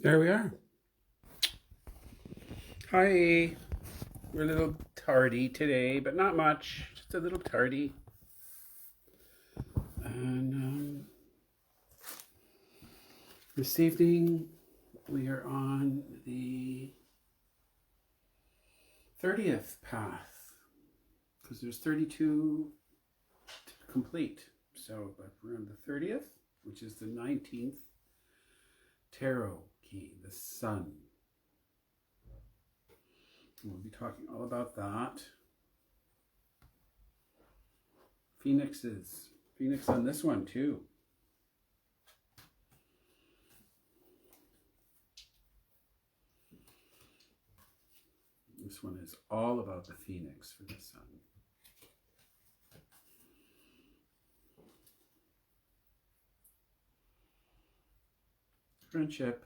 There we are. Hi. We're a little tardy today, but not much. Just a little tardy. And this evening we are on the 30th path because there's 32 to complete. So we're on the 30th, which is the 19th tarot key, the sun. We'll be talking all about that. Phoenix on this one too. This one is all about the Phoenix for the sun. Friendship.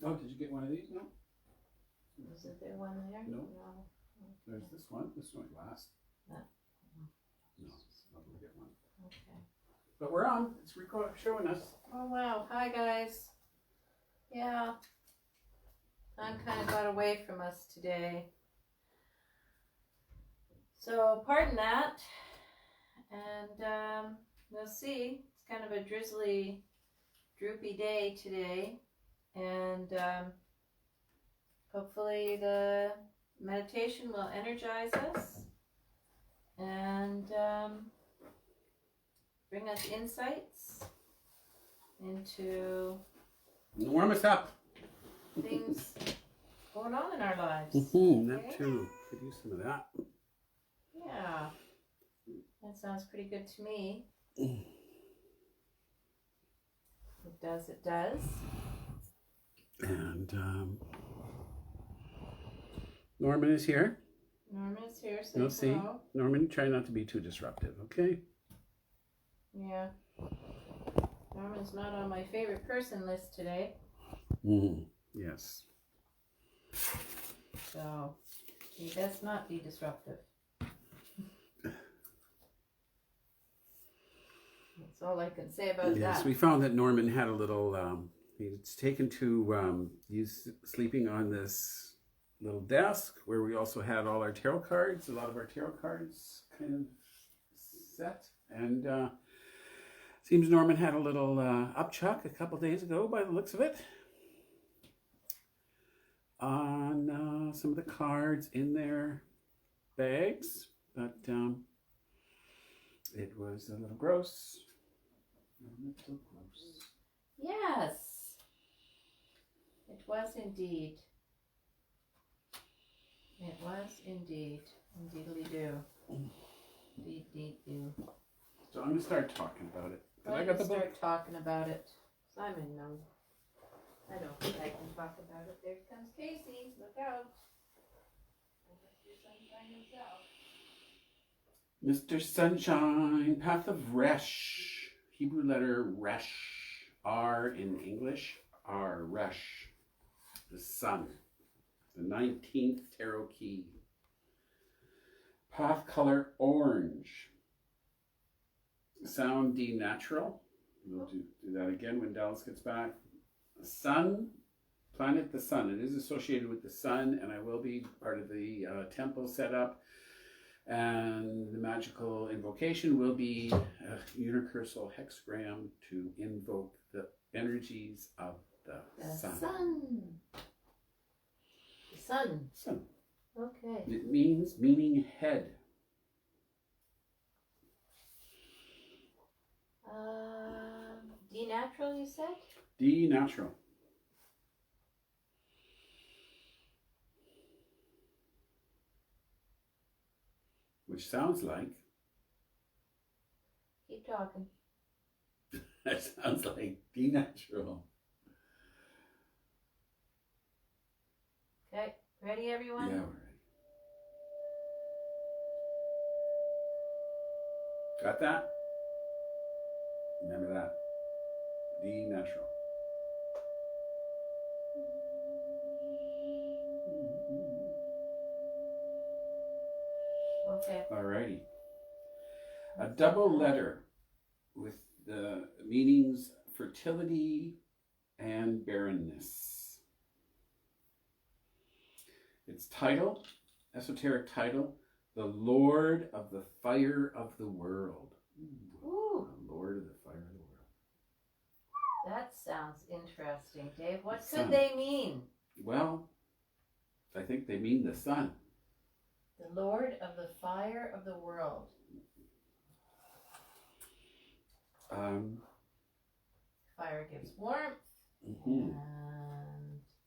Oh, did you get one of these? No? Is there one there? No. No. There's this one. This one last. No. No, I'll go get one. Okay. But we're on. It's showing us. Oh wow. Hi guys. Yeah. Time kind of got away from us today. So pardon that. And we'll see. It's kind of a drizzly, droopy day today. And hopefully the meditation will energize us and bring us insights into Warm us up. things going on in our lives. That too. Could use some of that. Yeah, that sounds pretty good to me. It does, it does. And Norman is here. Norman is here, so You'll see. hello. Norman, try not to be too disruptive, okay? Yeah. Norman's not on my favorite person list today. Yes. So he does not be disruptive. That's all I can say about that. Yes, we found that Norman had a little, he's taken to, he's sleeping on this little desk where we also had all our tarot cards, a lot of our tarot cards kind of set. And seems Norman had a little upchuck a couple days ago by the looks of it on some of the cards in their bags, but it was a little gross. Yes, it was indeed. It was indeed. Indeedly do. Indeed do. So I'm going to start talking about it. I got the book. Start talking about it. Simon, no. I don't think I can talk about it. There comes Casey. Look out. Mr. Sunshine, Path of Resh, Hebrew letter Resh, R in English, R, Resh, the sun, the 19th tarot key. Path color orange. Sound D natural. We'll do that again when Dallas gets back. The sun, planet the sun. It is associated with the sun, and I will be part of the temple setup. And the magical invocation will be a unicursal hexagram to invoke the energies of the sun. The sun. Sun. Okay. It means meaning head. D natural, you said? D natural. Which sounds like Keep talking. That sounds like D natural. Okay, ready everyone? Yeah, we're ready. Got that? Remember that. D natural. Okay. Alrighty. A double letter with the meanings fertility and barrenness. Its title, esoteric title, The Lord of the Fire of the World. Ooh. The Lord of the Fire of the World. That sounds interesting, Dave. What The could sun. they mean? Well, I think they mean the sun. The Lord of the Fire of the World. Fire gives warmth and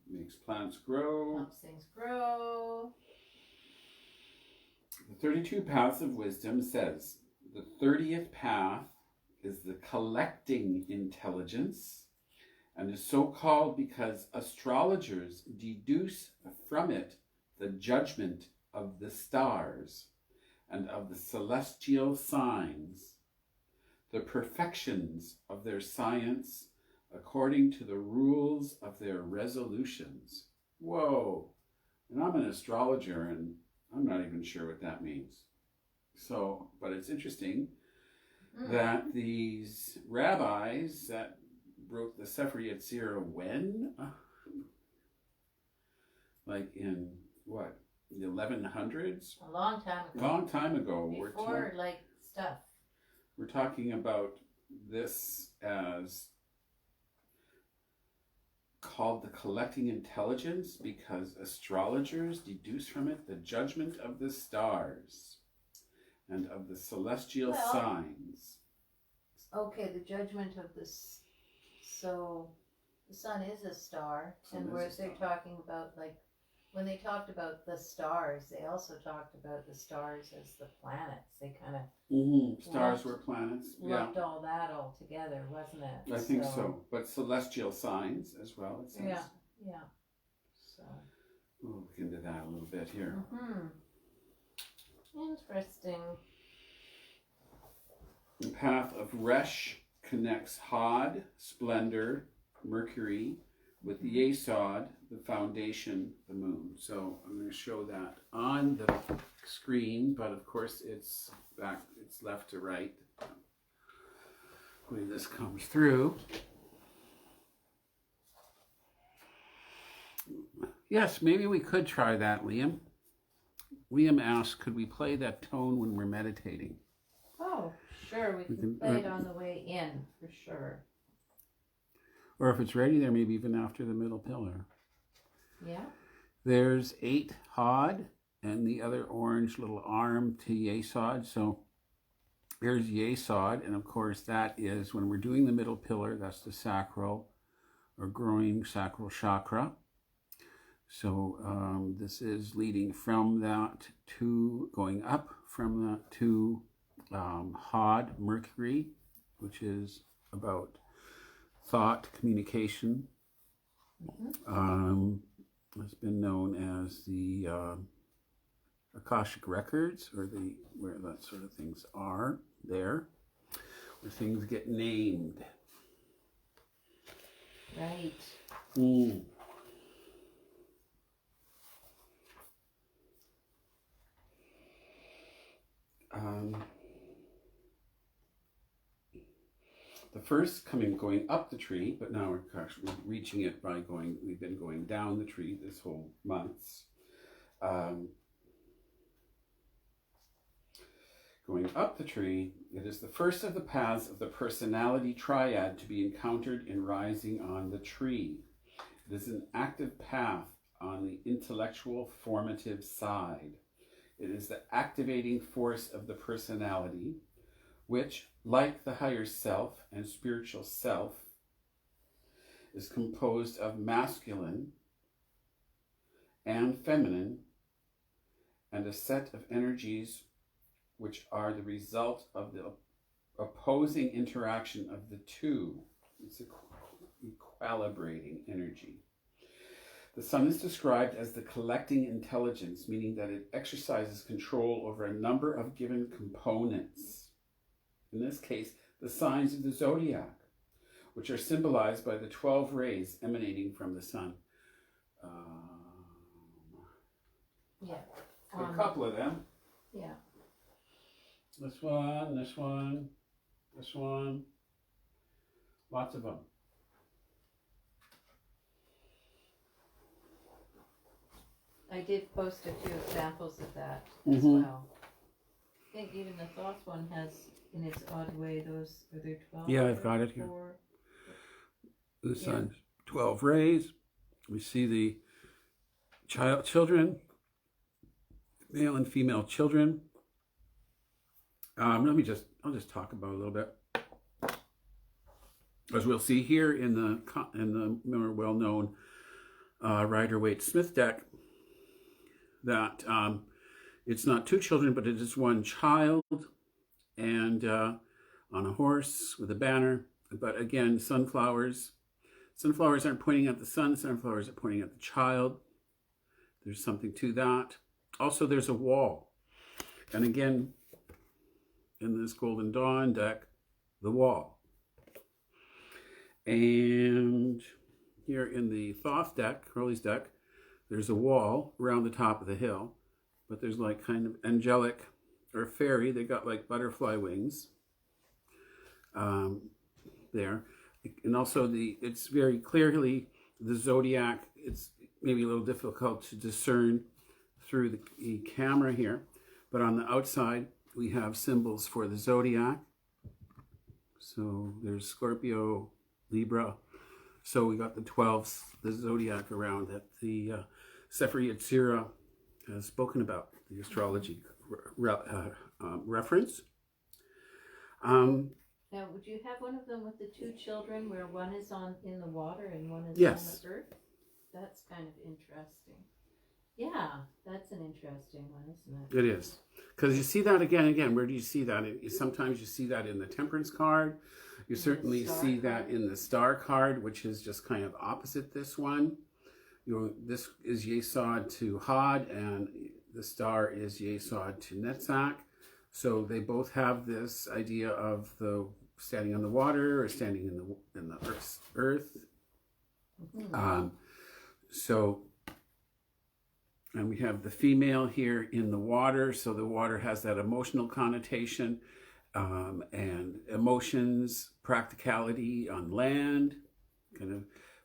Makes plants grow. helps things grow. The 32 Paths of Wisdom says the 30th path is the collecting intelligence and is so called because astrologers deduce from it the judgment of the stars and of the celestial signs, the perfections of their science according to the rules of their resolutions. Whoa! And I'm an astrologer and I'm not even sure what that means. So, but it's interesting that these rabbis that wrote the Sefer Yetzirah when? Like in what? The 1100s? A long time ago. Long time ago. Before, like, stuff. We're talking about this as called the collecting intelligence because astrologers deduce from it the judgment of the stars and of the celestial signs. Okay, the judgment of this. So the sun is a star, and whereas they're talking about, like, when they talked about the stars, they also talked about the stars as the planets. They kind of stars were planets. lumped all that all together, wasn't it? I think so. But celestial signs as well, it says. Yeah. So we'll look into that a little bit here. Interesting. The path of Resh connects Hod, splendor, Mercury, with the Yesod, the foundation, the moon. So I'm going to show that on the screen, but of course it's back, it's left to right. The way this comes through. Yes, maybe we could try that, Liam. Liam asked, could we play that tone when we're meditating? Oh, sure. We can play it on the way in, for sure. Or if it's ready there, maybe even after the middle pillar. Yeah. There's 8 Hod and the other orange little arm to Yesod. So here's Yesod. And of course, that is when we're doing the middle pillar, that's the sacral or growing sacral chakra. So this is leading from that to going up from that to Hod, Mercury, which is about thought, communication. It's been known as the Akashic records, or the where that sort of things are there, where things get named. Right. The first going up the tree, but now we're actually reaching it by we've been going down the tree this whole month. Going up the tree, it is the first of the paths of the Personality Triad to be encountered in rising on the tree. It is an active path on the intellectual formative side. It is the activating force of the personality, which, like the higher self and spiritual self, is composed of masculine and feminine, and a set of energies which are the result of the opposing interaction of the two. It's a equilibrating energy. The sun is described as the collecting intelligence, meaning that it exercises control over a number of given components. In this case, the signs of the zodiac, which are symbolized by the 12 rays emanating from the sun. Yeah. A couple of them. Yeah. This one, this one, this one. Lots of them. I did post a few examples of that as Mhm. well. I think even the thoughts one has, in its odd way, those, are there 12? Yeah, I've got it here. The sun's 12 rays. We see the children, male and female children. I'll just talk about a little bit. As we'll see here in the more well-known Rider-Waite-Smith deck, that it's not two children, but it is one child, and on a horse with a banner. But again, sunflowers. Sunflowers aren't pointing at the sun. Sunflowers are pointing at the child. There's something to that. Also, there's a wall. And again, in this Golden Dawn deck, the wall. And here in the Thoth deck, Crowley's deck, there's a wall around the top of the hill. But there's like kind of angelic or fairy. They got like butterfly wings there. And also it's very clearly the zodiac. It's maybe a little difficult to discern through the camera here, but on the outside we have symbols for the zodiac. So there's Scorpio, Libra. So we got the 12, the zodiac around that the Sefer Yetzirah has spoken about, the astrology reference. Now, would you have one of them with the two children where one is in the water and one is Yes. on the earth? That's kind of interesting. Yeah, that's an interesting one, isn't it? It is. Because you see that again. Where do you see that? Sometimes you see that in the Temperance card. You certainly see that in the Star card, which is just kind of opposite this one. This is Yesod to Had, and the Star is Yesod to Netzach. So they both have this idea of the standing on the water or standing in the earth. Mm-hmm. And we have the female here in the water. So the water has that emotional connotation, and emotions, practicality on land, kind of.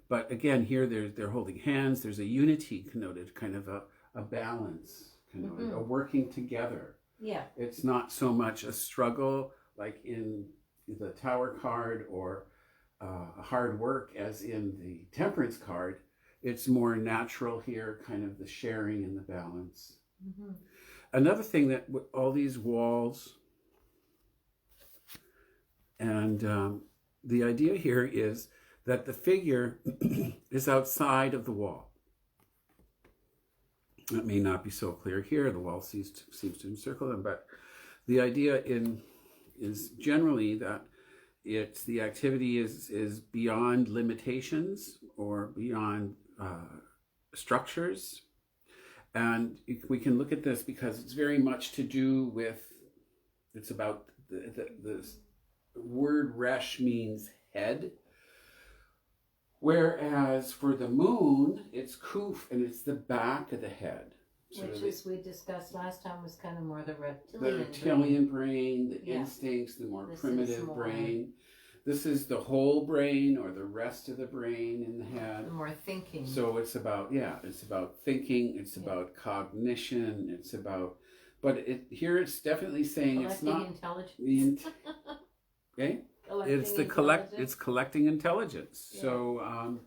But again, here they're holding hands. There's a unity connoted, kind of a balance connoted, Mm-hmm. a working together. Yeah. It's not so much a struggle like in the Tower card or hard work as in the Temperance card. It's more natural here, kind of the sharing and the balance. Mm-hmm. Another thing that all these walls, and the idea here is that the figure is outside of the wall. That may not be so clear here. The wall seems to encircle them, but the idea is generally that the activity is beyond limitations or beyond structures. And we can look at this because it's very much to do with, it's about the word Resh means head. Whereas for the moon, it's Kuf, and it's the back of the head. Which, as we discussed last time, was kind of more the reptilian brain, the instincts, the more primitive brain. This is the whole brain or the rest of the brain in the head. The more thinking. So it's about thinking, it's about cognition, but here it's definitely saying collecting it's not intelligence. Okay? It's collecting intelligence. Yeah. So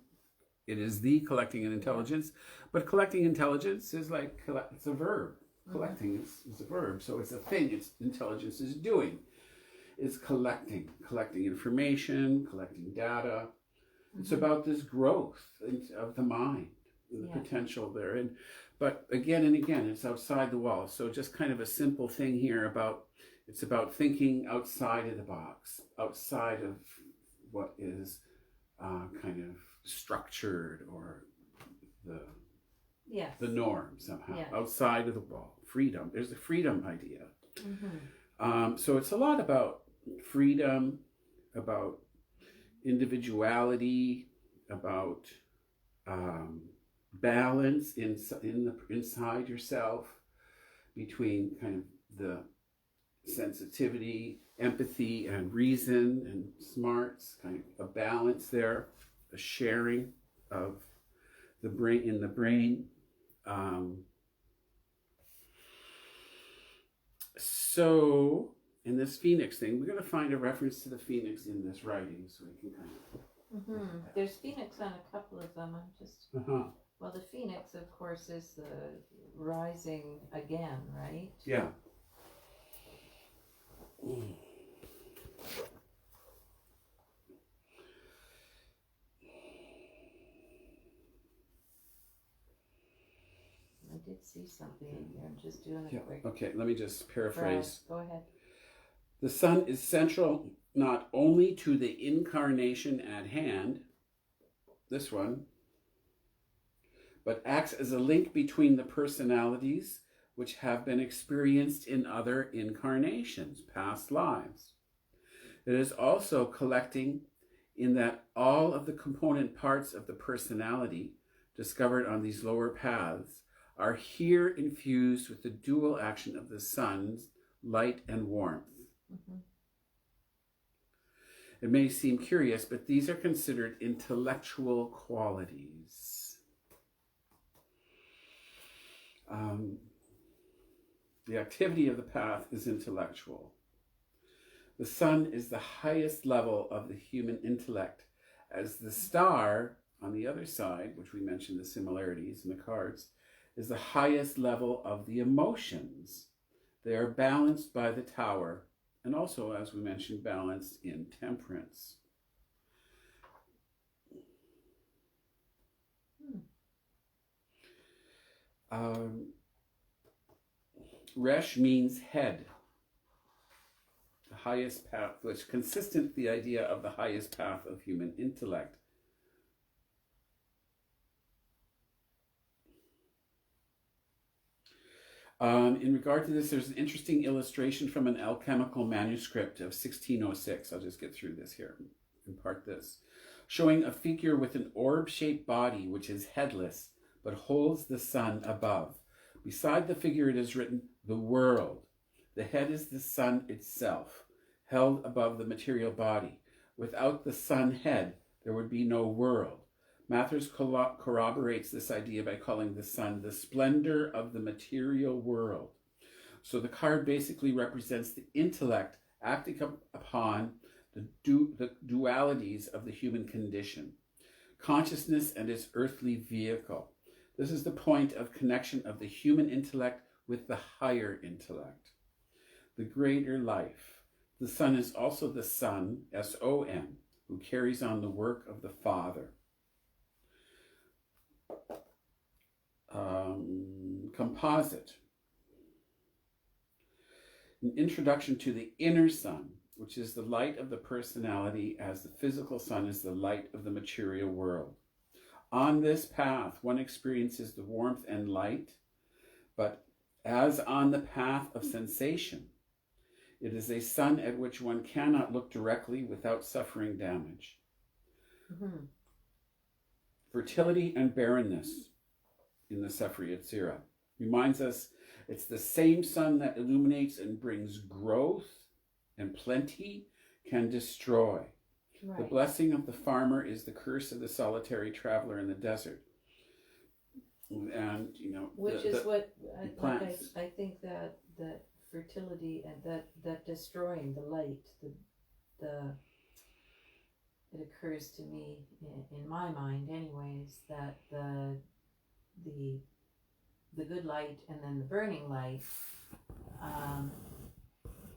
it is the collecting intelligence, but collecting intelligence is like, it's a verb. Collecting is a verb, so it's a thing. It's intelligence is doing. It's collecting information, collecting data. It's about this growth of the mind, the potential there. But again and again, it's outside the wall. So just kind of a simple thing here it's about thinking outside of the box, outside of what is kind of structured or Yes. the norm somehow, Yes. outside of the wall. Freedom. There's a freedom idea. Mm-hmm. So it's a lot about freedom, about individuality, about balance inside yourself, between kind of the sensitivity, empathy, and reason and smarts, kind of a balance there, a sharing of the brain in the brain. So in this phoenix thing, we're going to find a reference to the phoenix in this writing, so we can kind of. Mm-hmm. There's phoenix on a couple of them. I'm just. Well, the phoenix, of course, is the rising again, right? Yeah. I did see something in here. I'm just doing a quick. Okay, let me just paraphrase. Go ahead. The sun is central not only to the incarnation at hand, this one, but acts as a link between the personalities which have been experienced in other incarnations, past lives. It is also collecting in that all of the component parts of the personality discovered on these lower paths are here infused with the dual action of the sun's light and warmth. Mm-hmm. It may seem curious, but these are considered intellectual qualities. The activity of the path is intellectual. The sun is the highest level of the human intellect, as the star on the other side, which we mentioned the similarities in the cards, is the highest level of the emotions. They are balanced by the tower, and also, as we mentioned, balanced in temperance. Resh means head. The highest path, which is consistent with the idea of the highest path of human intellect. In regard to this, there's an interesting illustration from an alchemical manuscript of 1606. I'll just get through this here, impart this. Showing a figure with an orb-shaped body which is headless, but holds the sun above. Beside the figure it is written, the world. The head is the sun itself, held above the material body. Without the sun head, there would be no world. Mathers corroborates this idea by calling the sun the splendor of the material world. So the card basically represents the intellect acting upon the dualities of the human condition, consciousness and its earthly vehicle. This is the point of connection of the human intellect with the higher intellect, the greater life. The sun is also the Son, S-O-N, who carries on the work of the Father. Composite. An introduction to the inner sun, which is the light of the personality, as the physical sun is the light of the material world. On this path, one experiences the warmth and light, but as on the path of sensation, it is a sun at which one cannot look directly without suffering damage. Mm-hmm. Fertility and barrenness in the Sefer Yetzirah reminds us it's the same sun that illuminates and brings growth and plenty can destroy. Right. The blessing of the farmer is the curse of the solitary traveler in the desert. And, which is what I think that fertility and that destroying the light, it occurs to me in my mind anyways, that the good light and then the burning light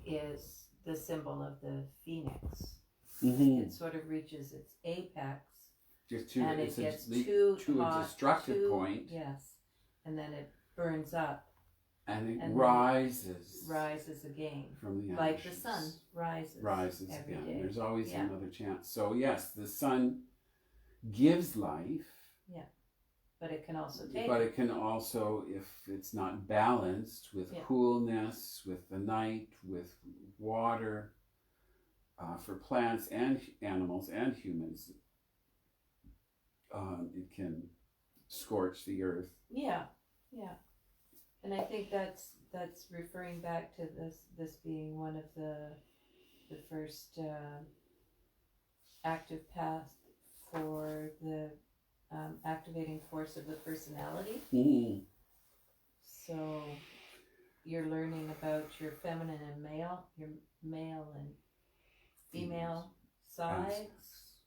is the symbol of the phoenix. Mm-hmm. It sort of reaches its apex, and it gets to a destructive point. Yes, and then it burns up, and it rises again from the ashes. Like the sun rises every again. day. There's always another chance. So yes, the sun gives life. Yeah. But it can also take. But it can also, if it's not balanced with coolness, with the night, with water, for plants and animals and humans, it can scorch the earth. Yeah. And I think that's referring back to this being one of the first active path for the activating force of the personality. Mm. So you're learning about your feminine and male, your male and female sides.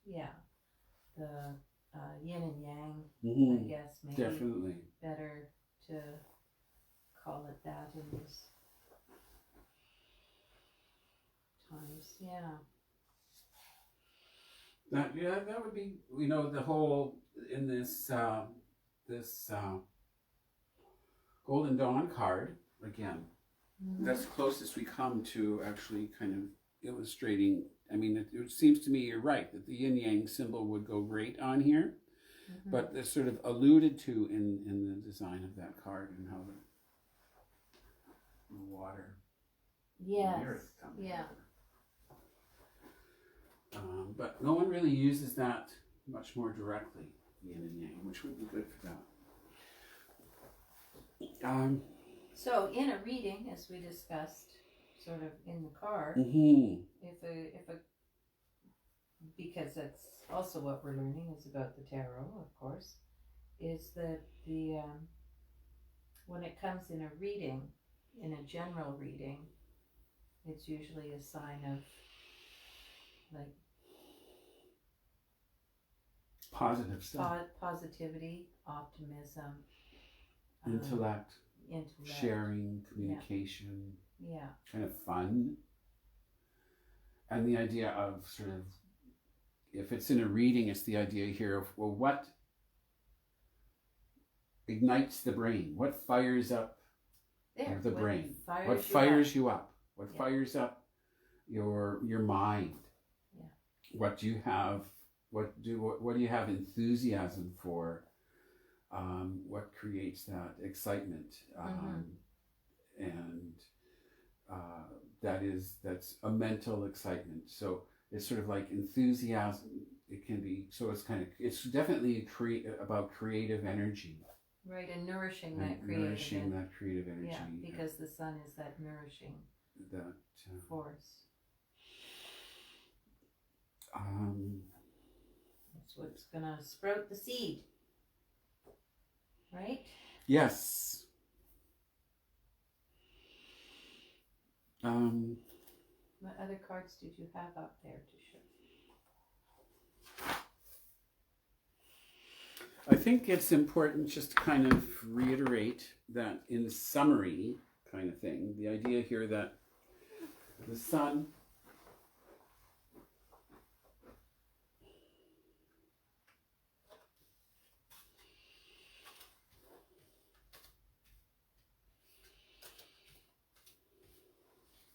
Yeah. The yin and yang, I guess, maybe. Definitely. Better to call it that in these times. Yeah. That would be, the whole, in this Golden Dawn card, again, that's the closest we come to actually kind of illustrating. I mean, it seems to me you're right, that the yin-yang symbol would go great on here, but they're sort of alluded to in the design of that card and how the water and the earth come together. But no one really uses that much more directly, yin and yang, which would be good for that. So in a reading, as we discussed, sort of in the card, because that's also what we're learning is about the tarot, of course, is that the when it comes in a reading, in a general reading, it's usually a sign of like positive stuff. Positivity, optimism, intellect, sharing, communication, kind of fun. And the idea of sort of, if it's in a reading, it's the idea here of, well, what ignites the brain? What fires up the brain? What fires you up? What fires up your mind? Yeah. What do you have? What do you have enthusiasm for? What creates that excitement? And that's a mental excitement. So it's sort of like enthusiasm. It can be, so it's definitely about creative energy. Right, and nourishing that creative energy. Yeah, because the sun is that nourishing force. That's what's gonna sprout the seed, right? Yes. What other cards did you have up there to show? I think it's important just to kind of reiterate that in the summary kind of thing, the idea here that the sun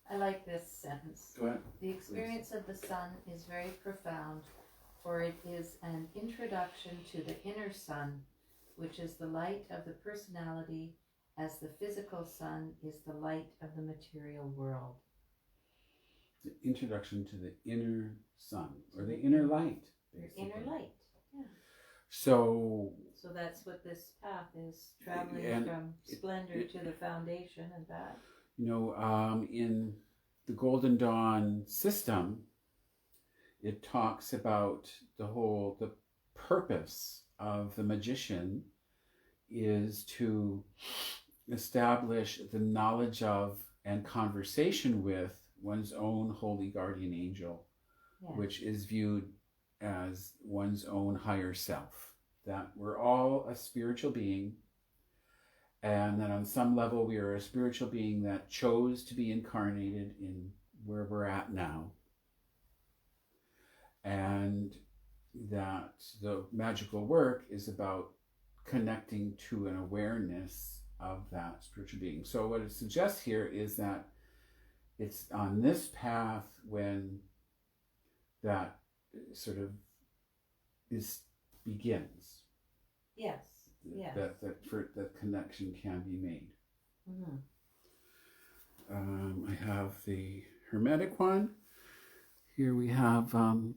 I like this sentence. Go ahead. The experience of the sun is very profound, for it is an introduction to the inner sun, which is the light of the personality, as the physical sun is the light of the material world. The introduction to the inner sun, or the inner light. Basically. Inner light, yeah. So that's what this path is, traveling from splendor to the foundation and back. In the Golden Dawn system, it talks about the purpose of the magician is to establish the knowledge of and conversation with one's own holy guardian angel, which is viewed as one's own higher self. That we're all a spiritual being, and that on some level we are a spiritual being that chose to be incarnated in where we're at now. And that the magical work is about connecting to an awareness of that spiritual being. So what it suggests here is that it's on this path when that sort of begins. Yes. Yes. that connection can be made. Mm-hmm. I have the Hermetic one. Here we have a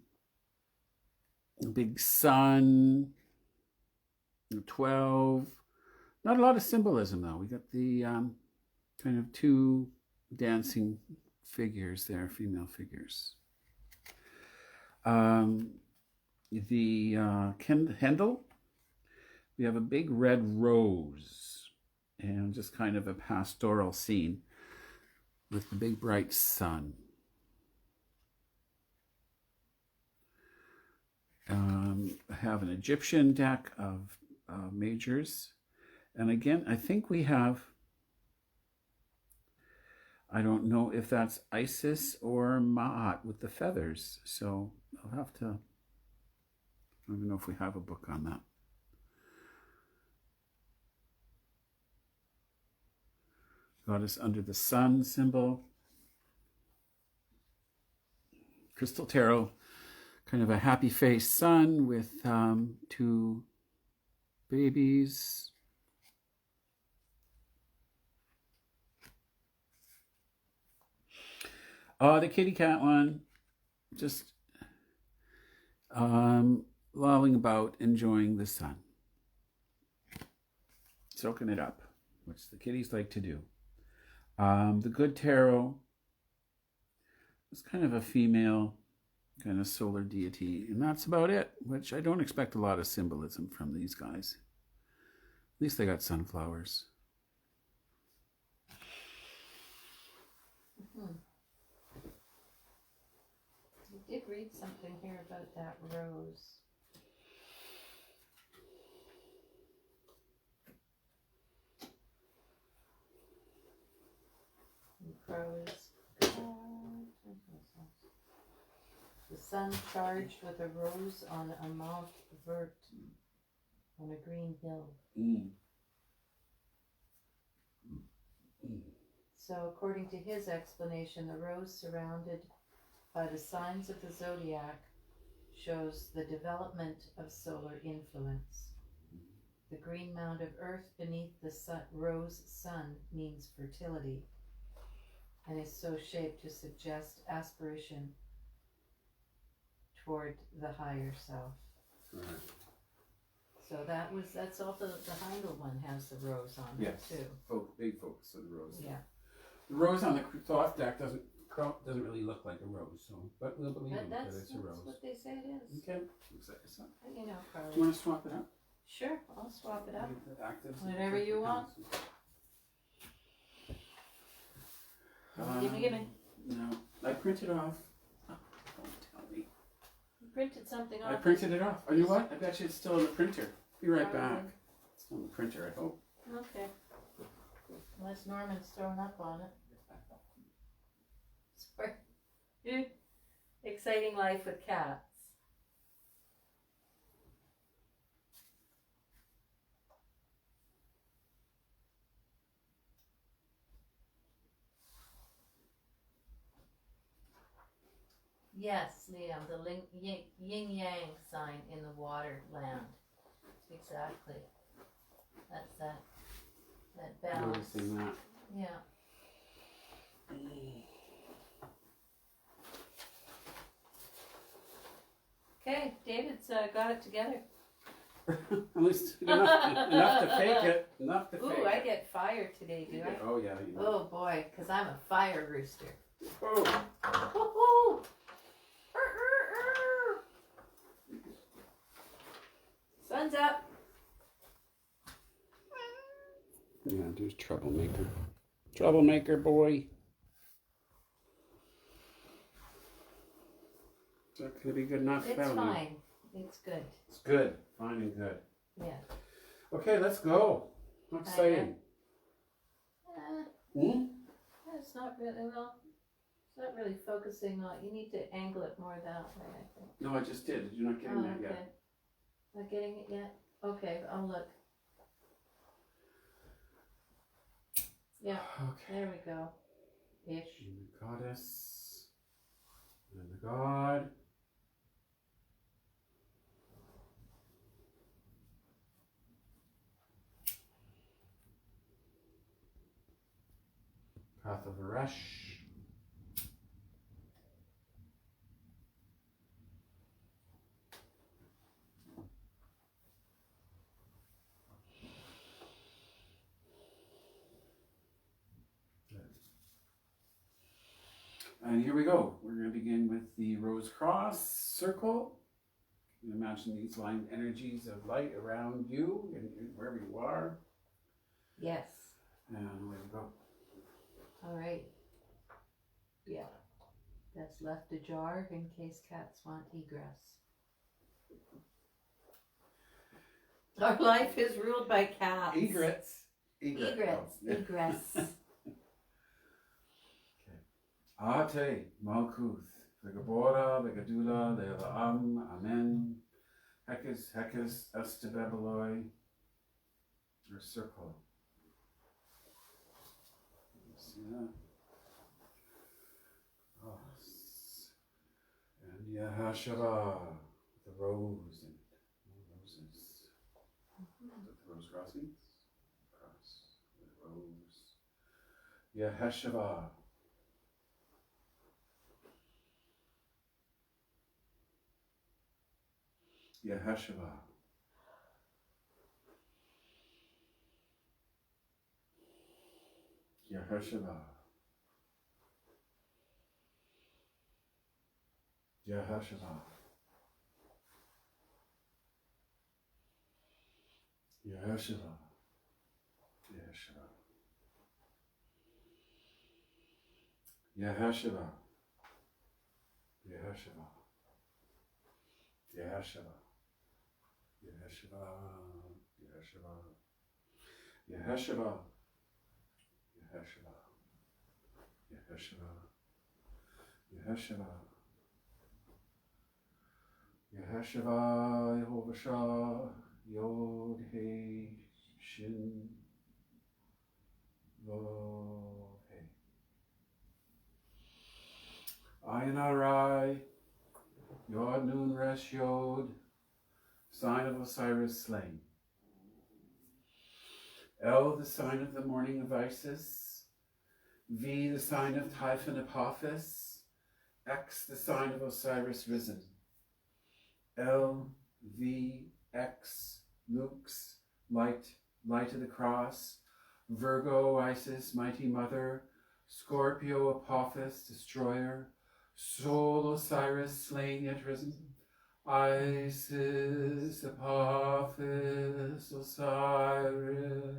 big sun, 12. Not a lot of symbolism though. We got the kind of two dancing figures there, female figures. The Kendall, we have a big red rose and just kind of a pastoral scene with the big bright sun. I have an Egyptian deck of majors. And again, I think we have, I don't know if that's Isis or Ma'at with the feathers. So I'll have to, I don't even know if we have a book on that. Goddess under the sun symbol. Crystal Tarot, kind of a happy face sun with two babies. The kitty cat one, just lolling about, enjoying the sun. Soaking it up, which the kitties like to do. The Good Tarot is kind of a female kind of solar deity, and that's about it, which I don't expect a lot of symbolism from these guys. At least they got sunflowers. Mm-hmm. I did read something here about that rose. Crows. The sun charged with a rose on a mount vert on a green hill. So according to his explanation, the rose surrounded by the signs of the Zodiac shows the development of solar influence. The green mound of earth beneath the rose sun means fertility and is so shaped to suggest aspiration toward the higher self. Right. So that's also the Heindel one has the rose on it too. Big focus on the rose. Yeah. The rose on the cloth deck doesn't really look like a rose, so but we'll believe that it's a rose. That's what they say it is. Okay, looks like it's not. You know, Carly. Do you want to swap it up? Sure, I'll swap it up. Actives. Whatever you want. Give me. No, I printed off. Oh, don't tell me. You printed something off. I printed it off. Oh, you know what? I bet you it's still in the printer. Be right back. It's still in the printer, I hope. Okay. Unless Norman's thrown up on it. Sorry. Exciting life with cats. Yes, Liam, the yin-yang sign in the water land. Exactly. That's that balance. Noticing that. Yeah. Okay, David's got it together. At least enough to fake it. Enough to fake it. Ooh, I get fire today, do I? Oh, yeah. You know. Oh, boy, because I'm a fire rooster. Oh. Woo-hoo! Sun's up. Yeah, there's troublemaker. Troublemaker boy. Is that going to be good enough? It's fine. It's good. It's good. Fine and good. Yeah. Okay, let's go. How exciting. It's not really, well, it's not really focusing on, you need to angle it more that way, I think. No, I just did. You're not getting that yet. Not getting it yet? Okay, I'll look. Yeah, okay. There we go. Ish. And the goddess. And the god. Path of Resh. And here we go. We're going to begin with the rose cross circle. You imagine these line energies of light around you and wherever you are. Yes. And away we go. All right. Yeah. That's left ajar in case cats want egress. Our life is ruled by cats. Egrets. Egrets. Egress. Ate, Malkuth, Vegabora, Vegadula, Leila Amen, Hekes, Estebebeloi, or circle. See that? Oh, and Yahashava, the rose in it. Roses. The rose crossings? Cross, with rose. Yahashava. Yahashua. Yahashua. Yahashua. Yahashua. Yahashua. Yahashua. Yahashua. Yahashua. Yahashua, Yahashua, Yahashua, Yahashua, Yahashua, Yahashua, Yahashua, Yehovah Shah, Yod He Shin Vav He. Ayin Arai, Yod Nun Resh Yod. Sign of Osiris slain. L, the sign of the morning of Isis. V, the sign of Typhon Apophis. X, the sign of Osiris risen. L, V, X, Lux, light of the cross. Virgo, Isis, mighty mother. Scorpio, Apophis, destroyer. Sol, Osiris, slain yet risen. Isis, Apophis, Osiris,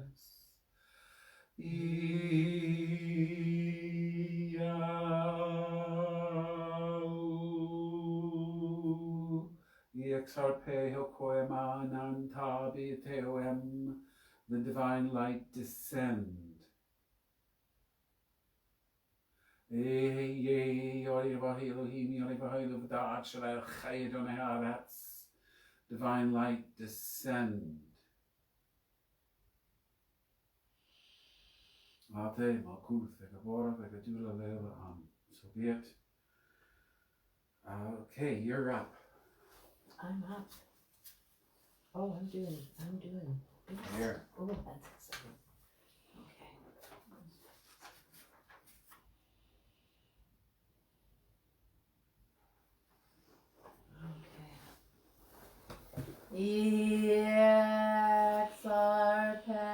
Iau, Exarpe Hokoema Nantabi Teoem, the divine light descend. That's divine light descend. Ate, Malkuth, Vegabora, Vegadula, Leila, so be it. Okay, you're up. I'm up. Oh, I'm doing. Here. Oh, that's exciting. Okay. Exarpe,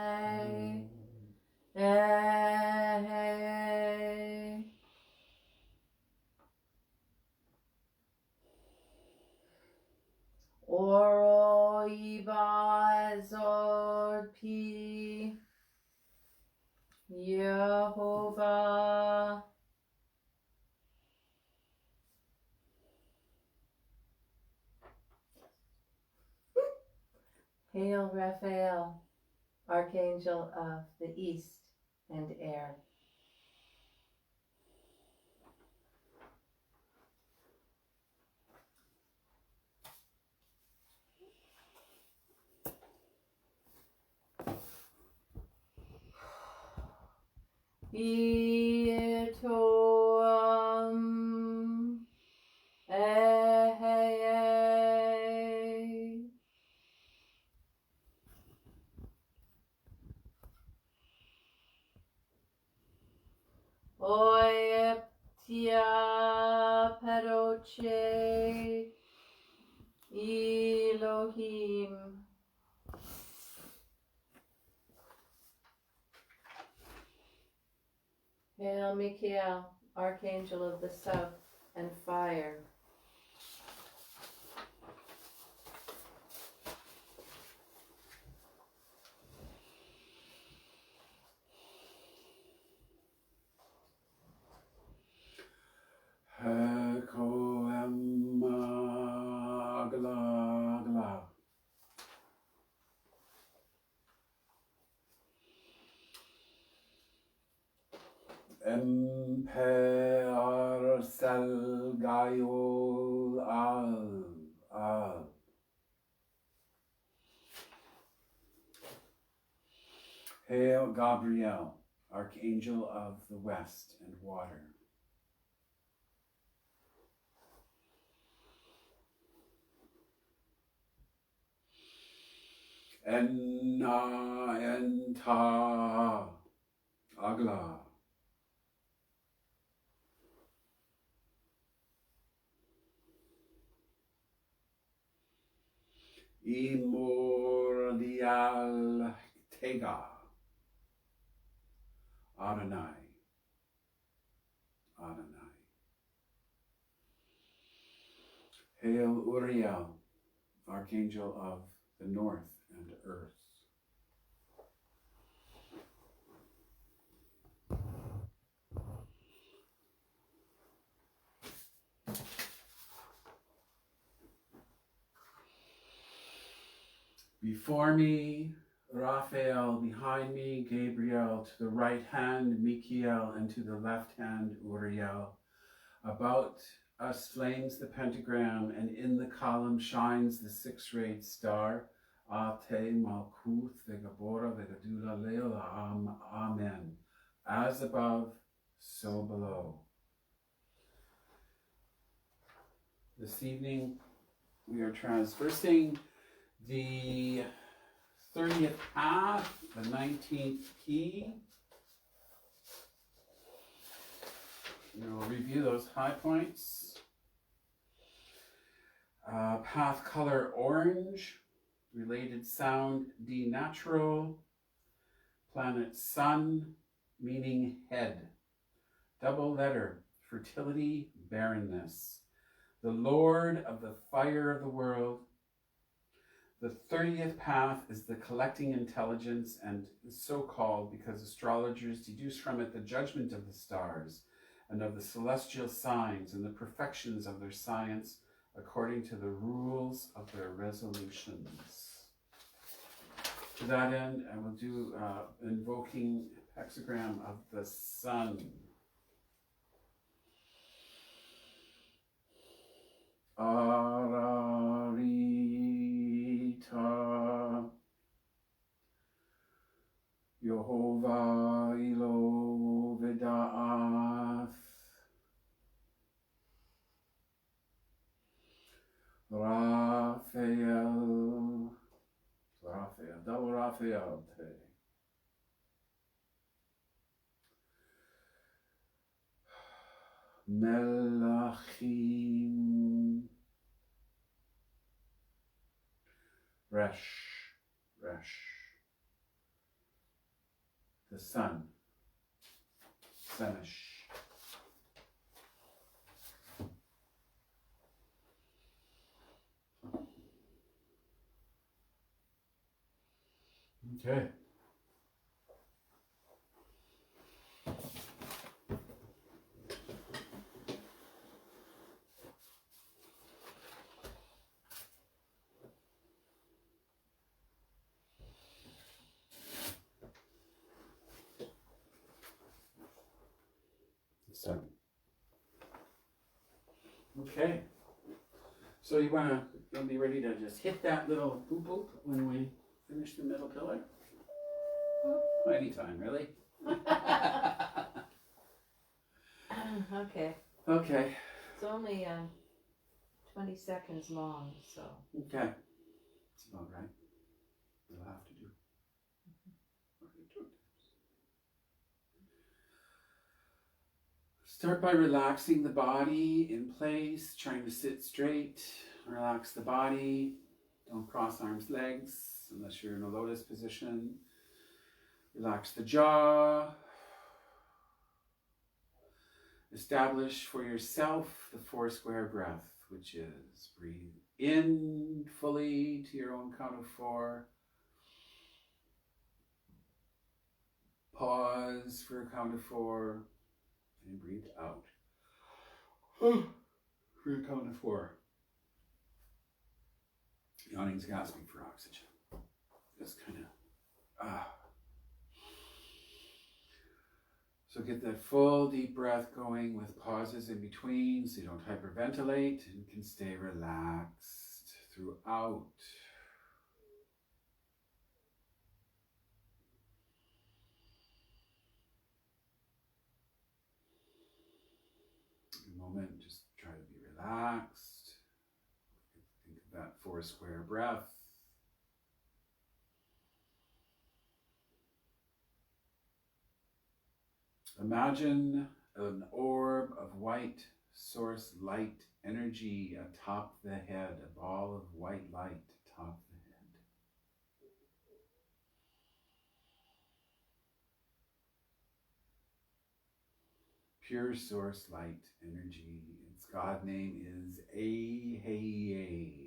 Oro Ibazor P Yehovah. Hail Raphael, Archangel of the East and Air. Itoam Elohim. Hail Michael, Archangel of the South, and fire. Emper sel gaiol al. Hail Gabriel, Archangel of the West and water. Enna enta agla. Imordial tega. Adonai. Adonai. Hail Uriel, Archangel of the North and Earth. Before me, Raphael, behind me, Gabriel, to the right hand, Michael, and to the left hand, Uriel. About us flames the pentagram, and in the column shines the six-rayed star. Ate Malkuth Vegabora Vegadula Leola. Amen. As above, so below. This evening, we are traversing the 30th path, the 19th key. We'll review those high points. Path color orange, related sound D natural, planet sun, meaning head. Double letter, fertility, barrenness. The Lord of the fire of the world. The 30th path is the collecting intelligence, and is so called because astrologers deduce from it the judgment of the stars and of the celestial signs and the perfections of their science according to the rules of their resolutions. To that end, I will do Invoking Hexagram of the Sun. Ararita Yehovah Elo Vida'ath Raphael, double Raphael today. Melachim Resh, the sun, Semish. Okay. Okay, so you'll be ready to just hit that little boop boop when we finish the middle pillar? Anytime, really. Okay. Okay. It's only 20 seconds long, so. Okay. That's about right. We'll have to do. Start by relaxing the body in place, trying to sit straight. Relax the body. Don't cross arms, legs, unless you're in a lotus position. Relax the jaw. Establish for yourself the 4 square breath, which is breathe in fully to your own count of 4. Pause for a count of 4 and breathe out for a count of 4. Yawning's gasping for oxygen. Just kind of So get that full deep breath going with pauses in between so you don't hyperventilate and can stay relaxed throughout. In a moment, just try to be relaxed. Think of that 4 square breath. Imagine an orb of white source light energy atop the head, a ball of white light atop the head. Pure source light energy. Its God name is A.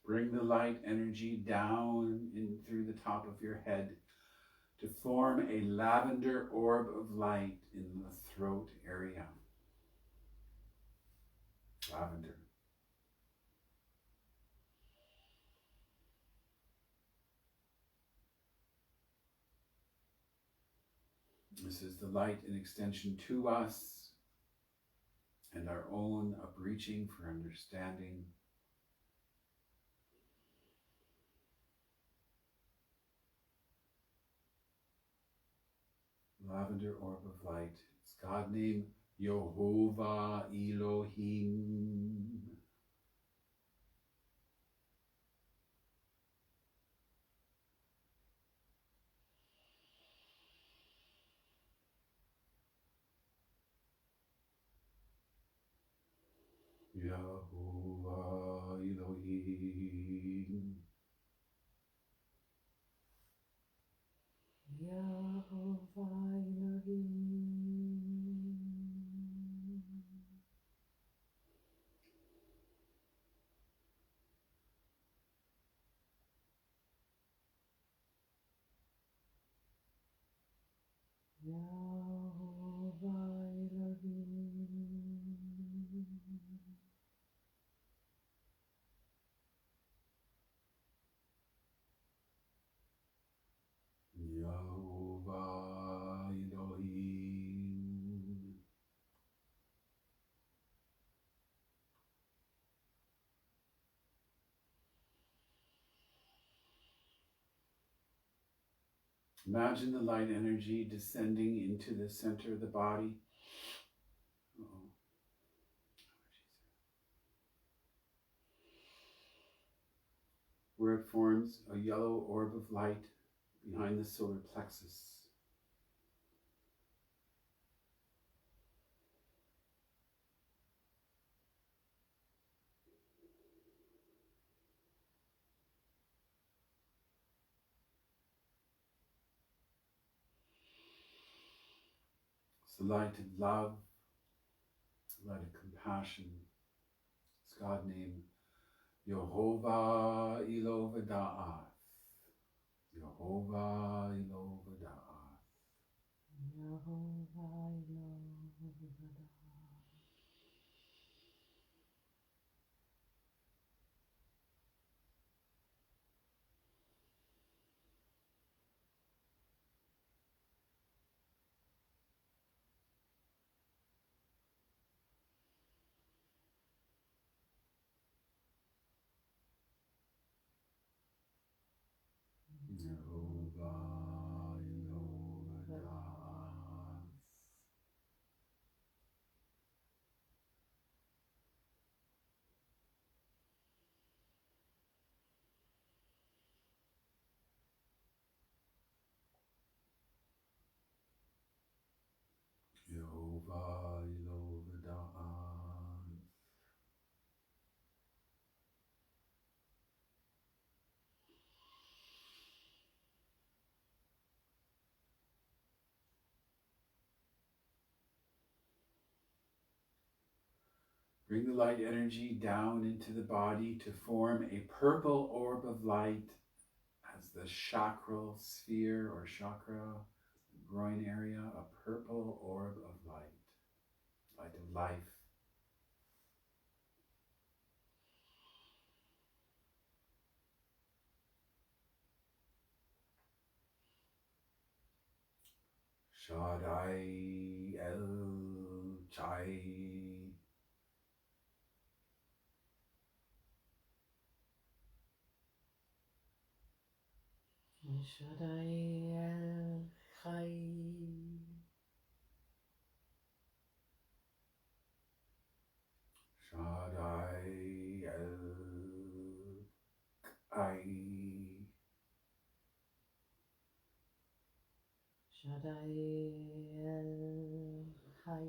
Bring the light energy down in through the top of your head to form a lavender orb of light in the throat area. Lavender. This is the light in extension to us and our own upreaching for understanding. Lavender orb of light. It's God name Yehovah Elohim. Yehovah Elohim. Yehovah Elohim. Yehovah Elohim. Yehovah Elohim. Imagine the light energy descending into the center of the body. Where it forms a yellow orb of light behind the solar plexus. It's the light of love, It's a light of compassion. It's God named Yehovah Elovah. Yehovah Elovah. Yehovah Elovah. Yehovah Elovah. Bring the light energy down into the body to form a purple orb of light as the chakral sphere or chakra, groin area, a purple orb of light, light of life. Shaddai El Chai. Shaddai El Chai. Shaddai El Chai. Shaddai El Chai.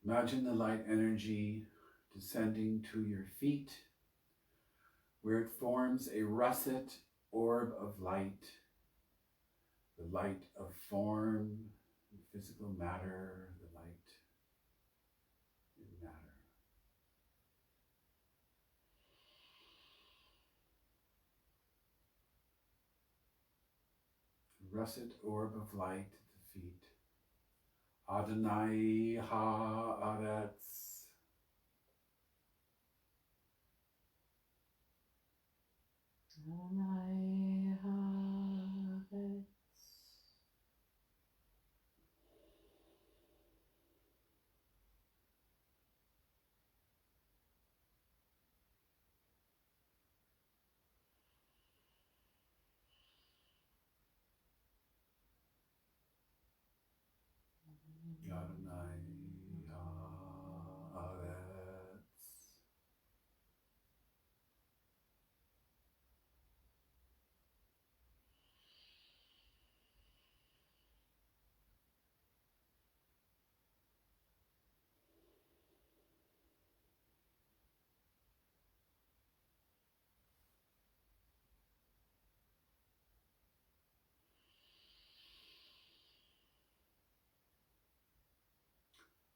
Imagine the light energy descending to your feet, where it forms a russet orb of light, the light of form, physical matter, the light in matter. A russet orb of light at the feet. Adonai Haaretz. Adonai Haaretz. Adonai Haaretz.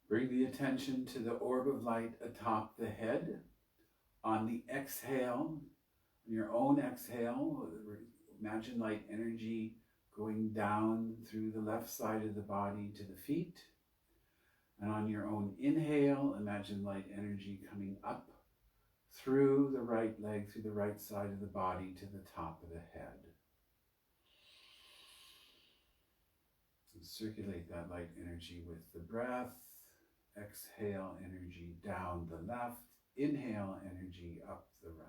Bring the attention to the orb of light atop the head. On the exhale, on your own exhale, imagine light energy going down through the left side of the body to the feet. And on your own inhale, imagine light energy coming up through the right leg, through the right side of the body to the top of the head. And circulate that light energy with the breath. Exhale energy down the left. Inhale energy up the right.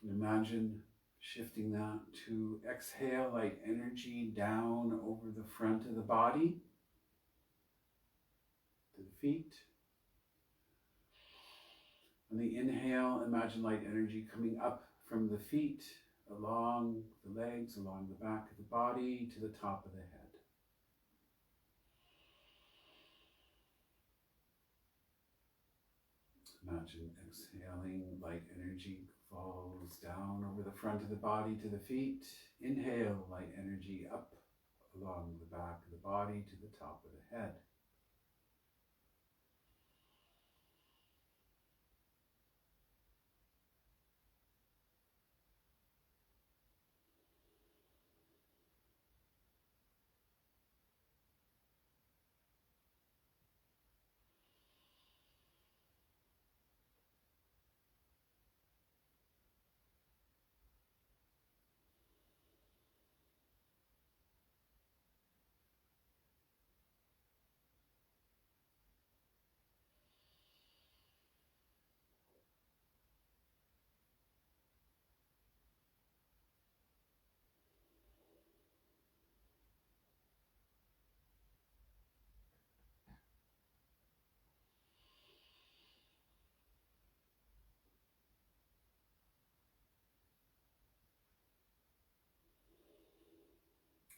Imagine shifting that to exhale light energy down over the front of the body, to the feet. On the inhale, imagine light energy coming up from the feet, along the legs, along the back of the body, to the top of the head. Imagine exhaling, light energy falls down over the front of the body to the feet. Inhale, light energy up along the back of the body to the top of the head.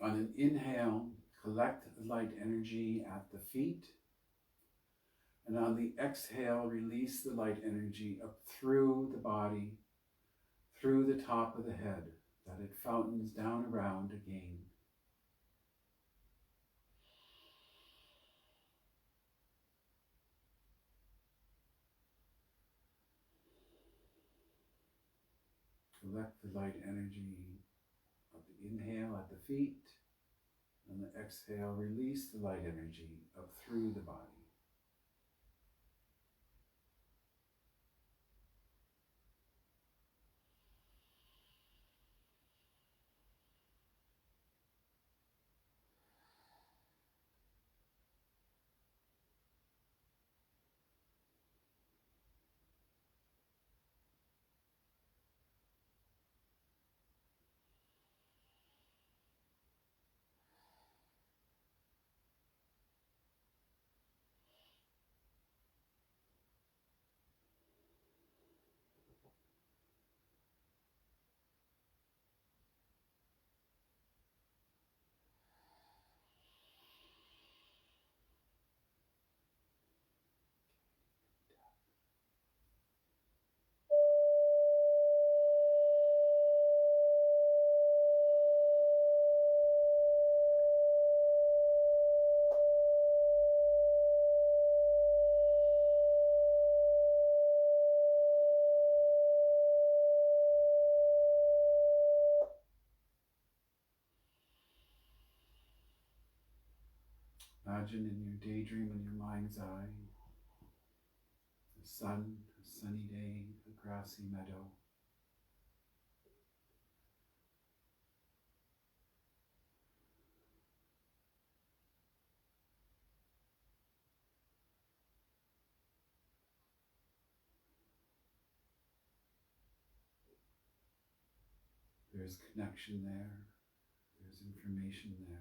On an inhale, collect the light energy at the feet. And on the exhale, release the light energy up through the body, through the top of the head, that it fountains down around again. Collect the light energy of the inhale at the feet, and the exhale, release the light energy up through the body. Imagine in your daydream, in your mind's eye, the sun, a sunny day, a grassy meadow. There's connection there, there's information there.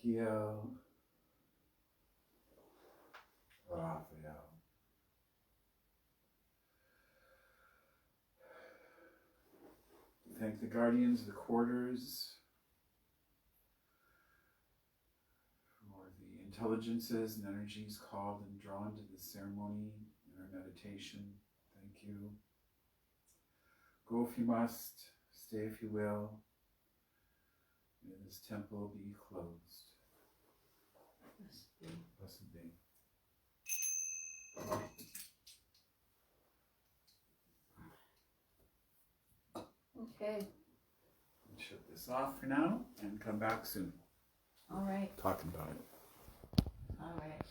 Michael, Raphael. Thank the guardians of the quarters for the intelligences and energies called and drawn to this ceremony and our meditation. Thank you. Go if you must, stay if you will. May this temple be closed. Blessed be. Okay, Shut this off for now and come back soon. all right, Talking about it. all right.